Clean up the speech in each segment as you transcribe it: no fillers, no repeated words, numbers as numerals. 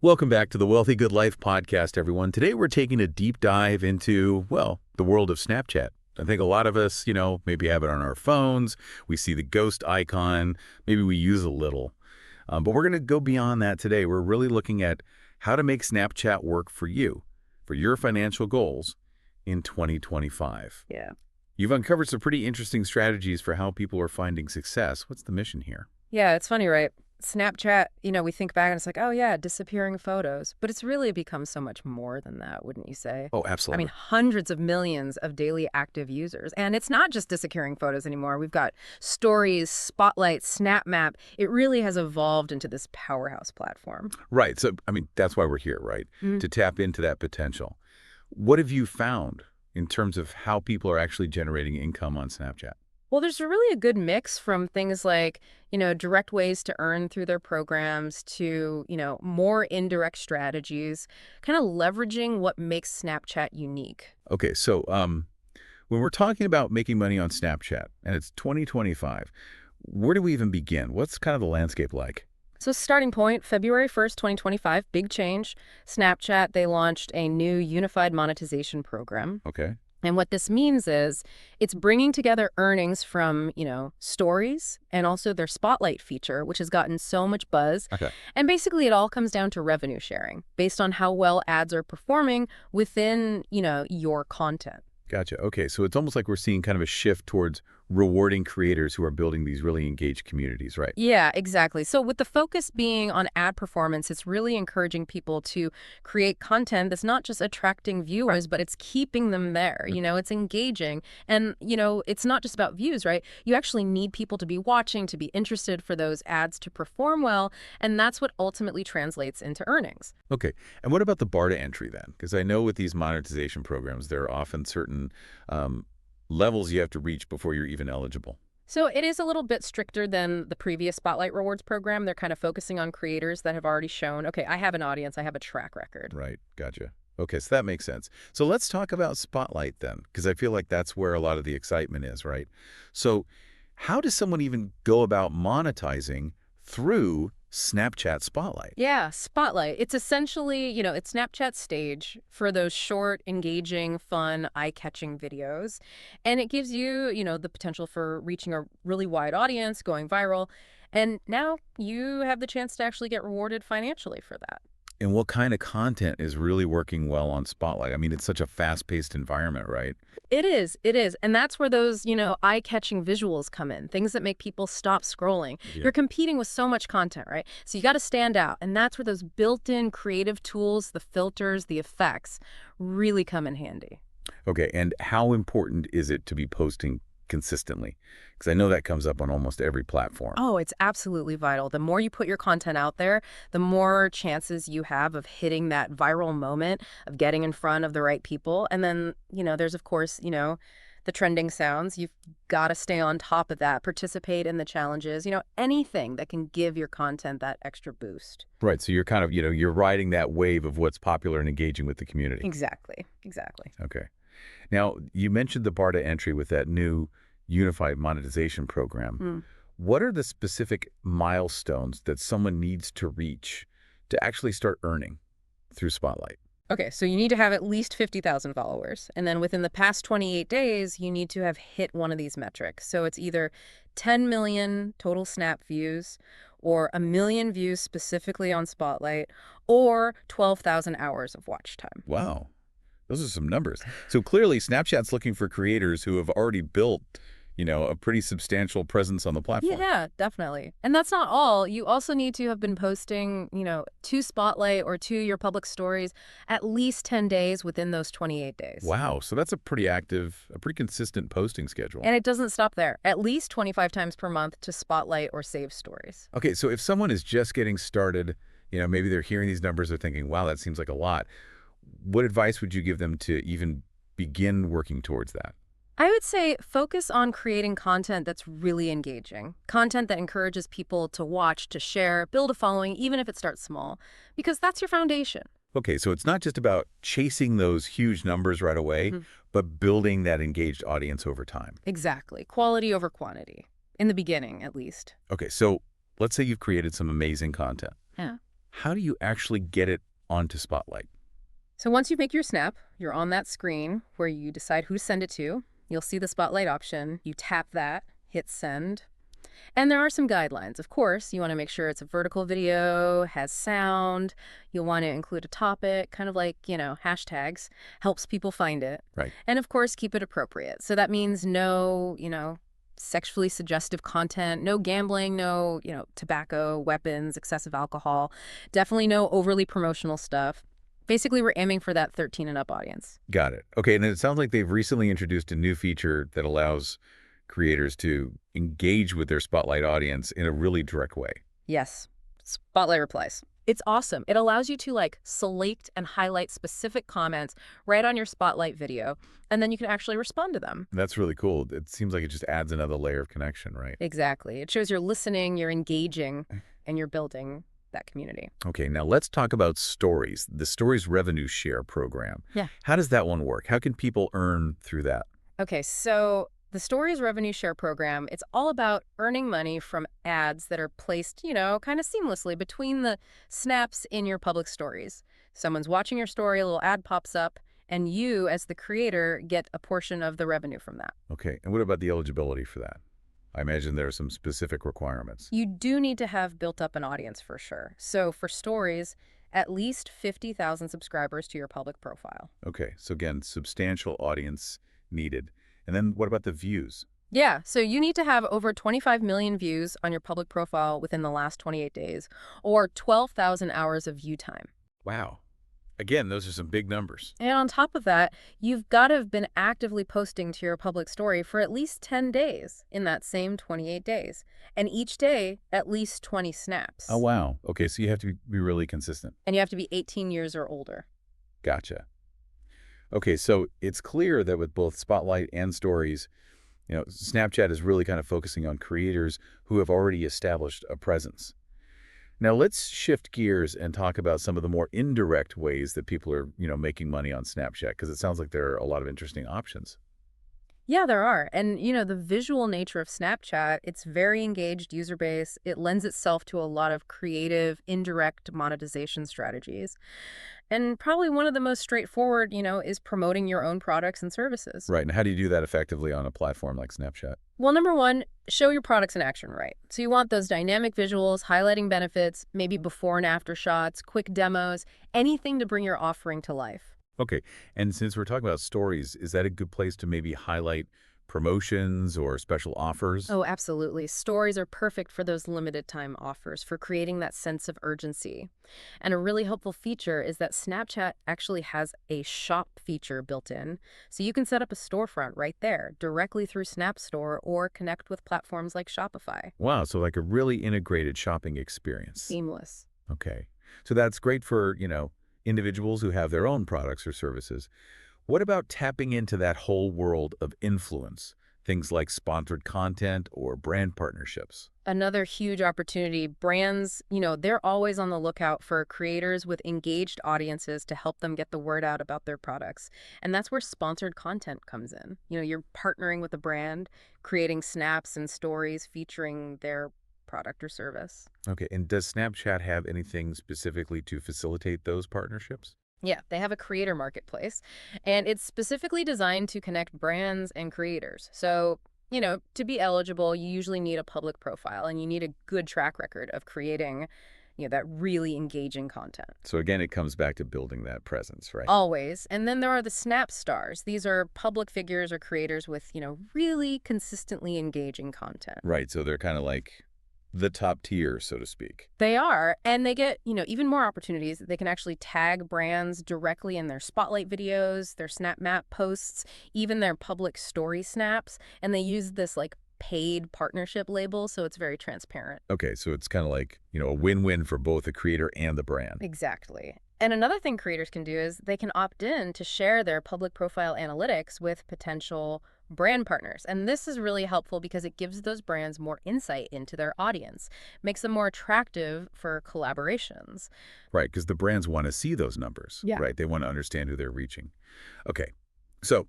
Welcome back to the Wealthy Good Life podcast, everyone. Today we're taking a deep dive into, well, the world of Snapchat. I think a lot of us, maybe have it on our phones. We see the ghost icon. Maybe we use a little. But we're going to go beyond that today. We're really looking at how to make Snapchat work for you, for your financial goals in 2025. Yeah. You've uncovered some pretty interesting strategies for how people are finding success. What's the mission here? Yeah, it's funny, right? Snapchat, we think back and it's like, oh yeah, disappearing photos. But it's really become so much more than that, wouldn't you say? Oh, I absolutely. mean, hundreds of millions of daily active users. And it's not just disappearing photos anymore. We've got stories, Spotlight, Snap Map. It really has evolved into this powerhouse platform. Right. So, that's why we're here, right? To tap into that potential. What have you found in terms of how people are actually generating income on Snapchat? Well, there's really a good mix from things like, direct ways to earn through their programs to, more indirect strategies, kind of leveraging what makes Snapchat unique. Okay, so when we're talking about making money on Snapchat, and it's 2025, where do we even begin? What's kind of the landscape like? So starting point, February 1st, 2025, big change. Snapchat, they launched a new unified monetization program. Okay. And what this means is it's bringing together earnings from, stories and also their Spotlight feature, which has gotten so much buzz. Okay. And basically it all comes down to revenue sharing based on how well ads are performing within, your content. Gotcha. Okay, so it's almost like we're seeing kind of a shift towards rewarding creators who are building these really engaged communities, right? Yeah, exactly. So with the focus being on ad performance, it's really encouraging people to create content that's not just attracting viewers, but it's keeping them there. It's engaging. And, it's not just about views, right? You actually need people to be watching, to be interested for those ads to perform well. And that's what ultimately translates into earnings. Okay, and what about the bar to entry then? Because I know with these monetization programs, there are often certain levels you have to reach before you're even eligible. So it is a little bit stricter than the previous Spotlight Rewards program. They're kind of focusing on creators that have already shown, okay, I have an audience, I have a track record. Right, gotcha. Okay, so that makes sense. So let's talk about Spotlight then, because I feel like that's where a lot of the excitement is, right? So how does someone even go about monetizing through Snapchat Spotlight? Yeah, Spotlight. It's essentially, it's Snapchat's stage for those short, engaging, fun, eye-catching videos. And it gives you, the potential for reaching a really wide audience, going viral. And now you have the chance to actually get rewarded financially for that. And what kind of content is really working well on Spotlight? It's such a fast-paced environment, right? It is. It is. And that's where those, eye-catching visuals come in, things that make people stop scrolling. Yeah. You're competing with so much content, right? So you got to stand out. And that's where those built-in creative tools, the filters, the effects really come in handy. Okay, and how important is it to be posting consistently? Because I know that comes up on almost every platform. Oh, it's absolutely vital. The more you put your content out there, the more chances you have of hitting that viral moment, of getting in front of the right people. And then, there's, of course, the trending sounds. You've got to stay on top of that, participate in the challenges, anything that can give your content that extra boost. Right, so you're kind of, you're riding that wave of what's popular and engaging with the community. Exactly. Exactly. Okay. Now, you mentioned the bar to entry with that new unified monetization program. What are the specific milestones that someone needs to reach to actually start earning through Spotlight? Okay, so you need to have at least 50,000 followers. And then within the past 28 days, you need to have hit one of these metrics. So it's either 10 million total Snap views, or 1 million views specifically on Spotlight, or 12,000 hours of watch time. Wow. Those are some numbers. So clearly, Snapchat's looking for creators who have already built, a pretty substantial presence on the platform. Yeah, definitely. And that's not all. You also need to have been posting, to Spotlight or to your public stories at least 10 days within those 28 days. Wow. So that's a pretty active, a pretty consistent posting schedule. And it doesn't stop there. At least 25 times per month to Spotlight or save stories. Okay, so if someone is just getting started, maybe they're hearing these numbers, they're thinking, wow, that seems like a lot. What advice would you give them to even begin working towards that? I would say focus on creating content that's really engaging, content that encourages people to watch, to share, build a following, even if it starts small, because that's your foundation. Okay, so it's not just about chasing those huge numbers right away, but building that engaged audience over time. Exactly. Quality over quantity, in the beginning, at least. Okay, so let's say you've created some amazing content. Yeah. how do you actually get it onto Spotlight? So once you make your snap, you're on that screen where you decide who to send it to. You'll see the Spotlight option. You tap that, hit send. And there are some guidelines. Of course, you want to make sure it's a vertical video, has sound. You'll want to include a topic, kind of like, hashtags, helps people find it. Right. And of course, keep it appropriate. So that means no, sexually suggestive content, no gambling, no, tobacco, weapons, excessive alcohol, definitely no overly promotional stuff. Basically, we're aiming for that 13 and up audience. Got it. Okay, and it sounds like they've recently introduced a new feature that allows creators to engage with their Spotlight audience in a really direct way. Yes. Spotlight replies. It's awesome. It allows you to select and highlight specific comments right on your Spotlight video, and then you can actually respond to them. That's really cool. It seems like it just adds another layer of connection, right? Exactly. It shows you're listening, you're engaging, and you're building that community. Okay, now let's talk about Stories, the Stories revenue share program. Yeah. How does that one work? How can people earn through that? Okay, so the Stories revenue share program, it's all about earning money from ads that are placed, kind of seamlessly between the snaps in your public stories. Someone's watching your story, a little ad pops up, and you, as the creator, get a portion of the revenue from that. Okay, and what about the eligibility for that? I imagine there are some specific requirements. You do need to have built up an audience for sure. So for Stories, at least 50,000 subscribers to your public profile. Okay, so again, substantial audience needed. And then what about the views? Yeah, so you need to have over 25 million views on your public profile within the last 28 days, or 12,000 hours of view time. Wow. Again, those are some big numbers. And on top of that, you've got to have been actively posting to your public story for at least 10 days in that same 28 days. And each day, at least 20 snaps. Oh, wow. Okay, so you have to be really consistent. And you have to be 18 years or older. Gotcha. Okay, so it's clear that with both Spotlight and Stories, Snapchat is really kind of focusing on creators who have already established a presence. Now let's shift gears and talk about some of the more indirect ways that people are, making money on Snapchat, because it sounds like there are a lot of interesting options. Yeah, there are. And, the visual nature of Snapchat, it's very engaged user base. It lends itself to a lot of creative, indirect monetization strategies. And probably one of the most straightforward, is promoting your own products and services. Right, and how do you do that effectively on a platform like Snapchat? Well, number one, show your products in action right. So you want those dynamic visuals, highlighting benefits, maybe before and after shots, quick demos, anything to bring your offering to life. Okay, and since we're talking about Stories, is that a good place to maybe highlight promotions or special offers? Oh, absolutely. Stories are perfect for those limited time offers, for creating that sense of urgency. And a really helpful feature is that Snapchat actually has a shop feature built in. So you can set up a storefront right there, directly through Snap Store, or connect with platforms like Shopify. Wow, so like a really integrated shopping experience. Seamless. Okay, so that's great for, individuals who have their own products or services. What about tapping into that whole world of influence? Things like sponsored content or brand partnerships. Another huge opportunity. Brands, they're always on the lookout for creators with engaged audiences to help them get the word out about their products. And that's where sponsored content comes in. You're partnering with a brand, creating snaps and stories featuring their product or service. Okay, and does Snapchat have anything specifically to facilitate those partnerships? Yeah, they have a creator marketplace, and it's specifically designed to connect brands and creators. So, to be eligible, you usually need a public profile, and you need a good track record of creating, that really engaging content. So again, it comes back to building that presence, right? Always. And then there are the Snap Stars. These are public figures or creators with, really consistently engaging content. Right, so they're kind of like the top tier, so to speak. They are, and they get, even more opportunities. They can actually tag brands directly in their Spotlight videos, their Snap Map posts, even their public story snaps, and they use this paid partnership label, so it's very transparent. Okay, so it's kind of like, a win-win for both the creator and the brand. Exactly. And another thing creators can do is they can opt in to share their public profile analytics with potential brand partners. And this is really helpful because it gives those brands more insight into their audience, makes them more attractive for collaborations. Right, because the brands want to see those numbers, Yeah. right? They want to understand who they're reaching. Okay, so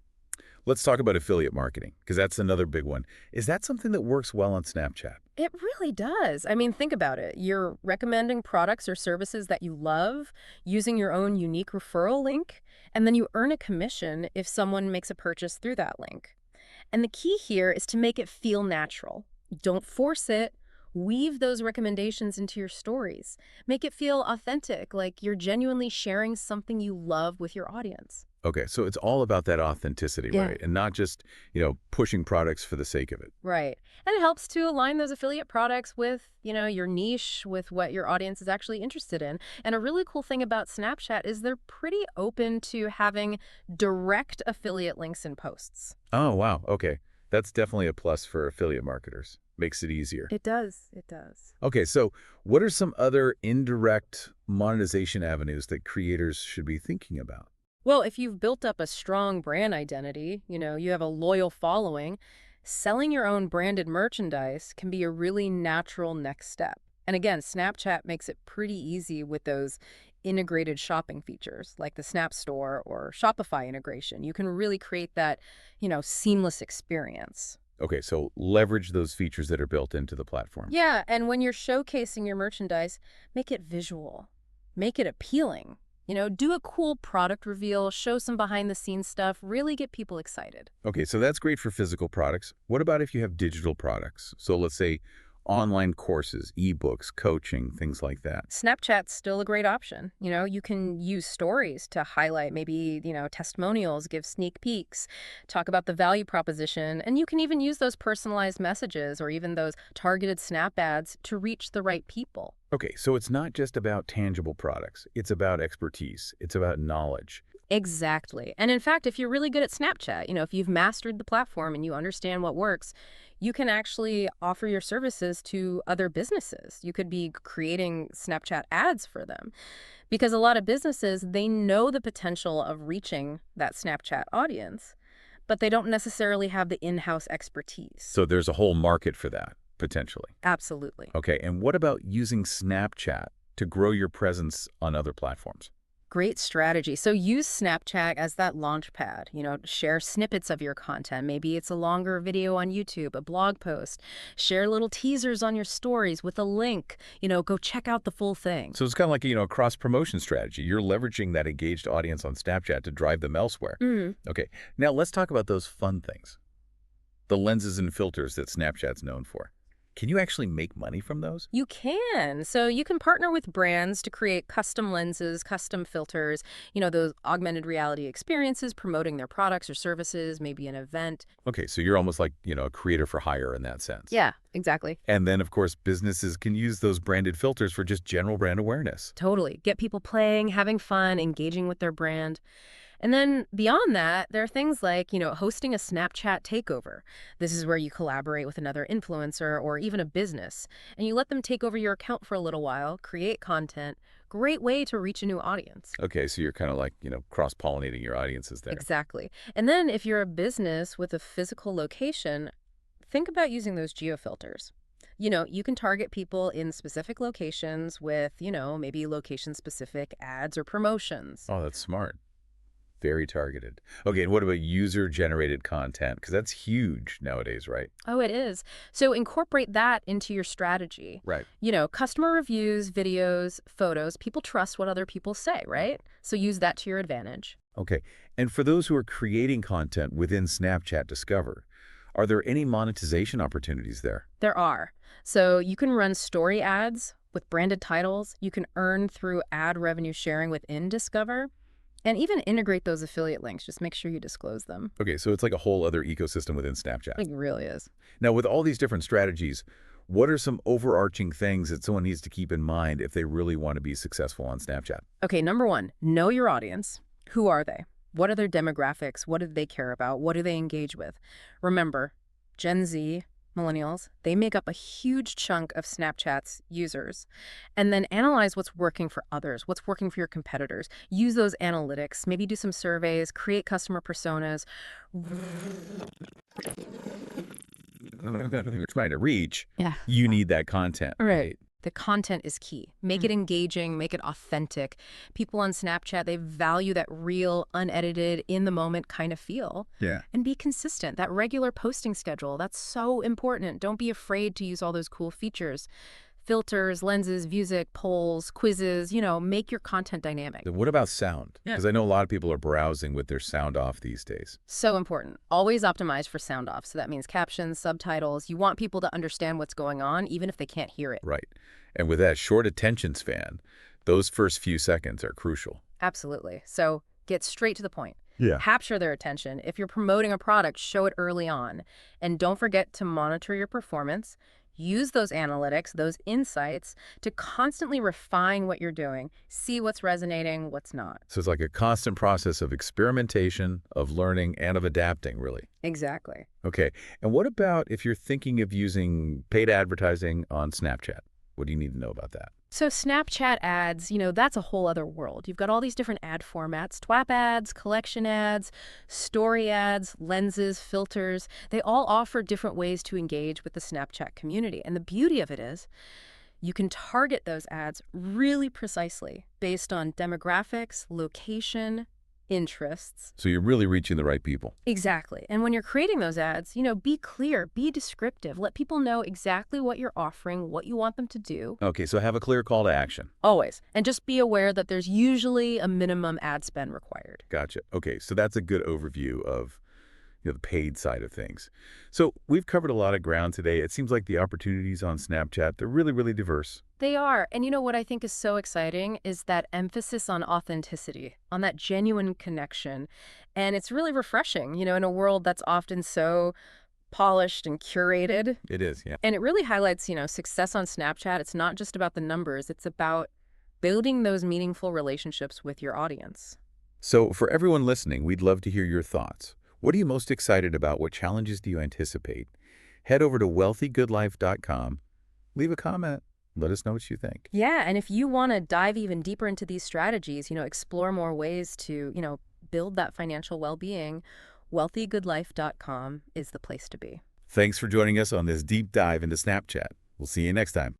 Let's talk about affiliate marketing, because that's another big one. Is that something that works well on Snapchat? It really does. I mean, think about it. You're recommending products or services that you love, using your own unique referral link, and then you earn a commission if someone makes a purchase through that link. And the key here is to make it feel natural. Don't force it. Weave those recommendations into your stories. Make it feel authentic, like you're genuinely sharing something you love with your audience. Okay, so it's all about that authenticity, Yeah. right? And not just, pushing products for the sake of it. Right. And it helps to align those affiliate products with, your niche, with what your audience is actually interested in. And a really cool thing about Snapchat is they're pretty open to having direct affiliate links in posts. Oh, wow. Okay. That's definitely a plus for affiliate marketers. Makes it easier. It does. It does. Okay, so what are some other indirect monetization avenues that creators should be thinking about? Well, if you've built up a strong brand identity, you have a loyal following, selling your own branded merchandise can be a really natural next step. And again, Snapchat makes it pretty easy with those integrated shopping features like the Snap Store or Shopify integration. You can really create that, seamless experience. Okay, so leverage those features that are built into the platform. Yeah, and when you're showcasing your merchandise, make it visual, make it appealing. Do a cool product reveal, show some behind-the-scenes stuff, really get people excited. Okay, so that's great for physical products. What about if you have digital products? So let's say online courses, ebooks, coaching, things like that. Snapchat's still a great option. You can use stories to highlight maybe, testimonials, give sneak peeks, talk about the value proposition, and you can even use those personalized messages or even those targeted Snap ads to reach the right people. Okay, so it's not just about tangible products. It's about expertise. It's about knowledge. Exactly. And in fact, if you're really good at Snapchat, if you've mastered the platform and you understand what works, you can actually offer your services to other businesses. You could be creating Snapchat ads for them because a lot of businesses, they know the potential of reaching that Snapchat audience, but they don't necessarily have the in-house expertise. So there's a whole market for that, potentially. Absolutely. Okay, and what about using Snapchat to grow your presence on other platforms? Great strategy. So use Snapchat as that launch pad. Share snippets of your content. Maybe it's a longer video on YouTube, a blog post. Share little teasers on your stories with a link. Go check out the full thing. So it's kind of like, a cross-promotion strategy. You're leveraging that engaged audience on Snapchat to drive them elsewhere. Okay, now let's talk about those fun things. The lenses and filters that Snapchat's known for. Can you actually make money from those? You can. So you can partner with brands to create custom lenses, custom filters, those augmented reality experiences, promoting their products or services, maybe an event. Okay, so you're almost like, a creator for hire in that sense. Yeah, exactly. And then, of course, businesses can use those branded filters for just general brand awareness. Totally. Get people playing, having fun, engaging with their brand. And then beyond that, there are things like, hosting a Snapchat takeover. This is where you collaborate with another influencer or even a business, and you let them take over your account for a little while, create content. Great way to reach a new audience. Okay, so you're kind of like, cross-pollinating your audiences there. Exactly. And then if you're a business with a physical location, think about using those geofilters. You can target people in specific locations with, maybe location-specific ads or promotions. Oh, that's smart. Very targeted. Okay, and what about user-generated content? Because that's huge nowadays, right? Oh, it is. So incorporate that into your strategy. Right. Customer reviews, videos, photos, people trust what other people say, right? So use that to your advantage. Okay, and for those who are creating content within Snapchat Discover, are there any monetization opportunities there? There are. So you can run story ads with branded titles. You can earn through ad revenue sharing within Discover. And even integrate those affiliate links. Just make sure you disclose them. Okay, so it's like a whole other ecosystem within Snapchat. It really is. Now, with all these different strategies, what are some overarching things that someone needs to keep in mind if they really want to be successful on Snapchat? Okay, number one, know your audience. Who are they? What are their demographics? What do they care about? What do they engage with? Remember, Gen Z, millennials, they make up a huge chunk of Snapchat's users. And then analyze what's working for others, what's working for your competitors. Use those analytics, maybe do some surveys, create customer personas. You're trying to reach, Yeah. you need that content. Right. The content is key. Make it engaging, make it authentic. People on Snapchat, they value that real, unedited, in-the-moment kind of feel. Yeah. And be consistent. That regular posting schedule, that's so important. Don't be afraid to use all those cool features. Filters, lenses, music, polls, quizzes, make your content dynamic. What about sound? Yeah. Because I know a lot of people are browsing with their sound off these days. So important. Always optimize for sound off. So that means captions, subtitles. You want people to understand what's going on, even if they can't hear it. Right. And with that short attention span, those first few seconds are crucial. Absolutely. So get straight to the point. Yeah. Capture their attention. If you're promoting a product, show it early on. And don't forget to monitor your performance. Use those analytics, those insights, to constantly refine what you're doing. See what's resonating, what's not. So it's like a constant process of experimentation, of learning, and of adapting, really. Exactly. Okay. And what about if you're thinking of using paid advertising on Snapchat? What do you need to know about that? So Snapchat ads, that's a whole other world. You've got all these different ad formats: TWAP ads, collection ads, story ads, lenses, filters. They all offer different ways to engage with the Snapchat community. And the beauty of it is you can target those ads really precisely based on demographics, location, interests. So you're really reaching the right people. Exactly. And when you're creating those ads, be clear, be descriptive. Let people know exactly what you're offering, what you want them to do. Okay, so have a clear call to action. Always. And just be aware that there's usually a minimum ad spend required. Gotcha. Okay, so that's a good overview of the paid side of things. So we've covered a lot of ground today. It seems like the opportunities on Snapchat, they're really, really diverse. They are. And what I think is so exciting is that emphasis on authenticity, on that genuine connection. And it's really refreshing, in a world that's often so polished and curated. It is, yeah. And it really highlights, success on Snapchat. It's not just about the numbers. It's about building those meaningful relationships with your audience. So for everyone listening, we'd love to hear your thoughts. What are you most excited about? What challenges do you anticipate? Head over to wealthygoodlife.com. Leave a comment. Let us know what you think. Yeah, and if you want to dive even deeper into these strategies, explore more ways to, build that financial well-being, wealthygoodlife.com is the place to be. Thanks for joining us on this deep dive into Snapchat. We'll see you next time.